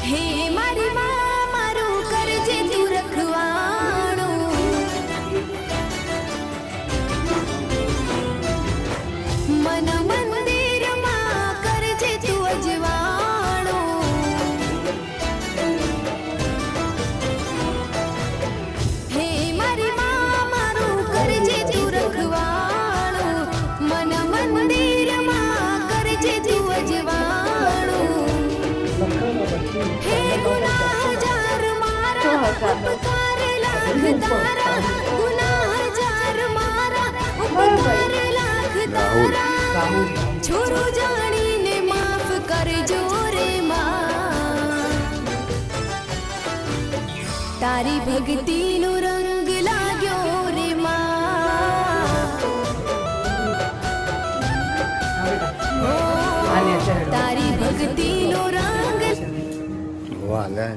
હે મારી માં મારું કરજે તું રખવાણું, મન મંદિરમાં કરજે તું અજવાણું, હે મારી માં મારું કરજે તું રખવાણું, મન મંદિરમાં કરજે તું અજવાણું, હે ગુનાહ હજાર મારા ઉપકાર લાખ તારા, ગુનાહ હજાર મારા ઉપકાર લાખ તારા, છોરું જાણીને માફ કરજો રે માં, તારી ભક્તિનો રંગ લાગ્યો રે માં, તારી ભક્તિનો રંગ વાહ લે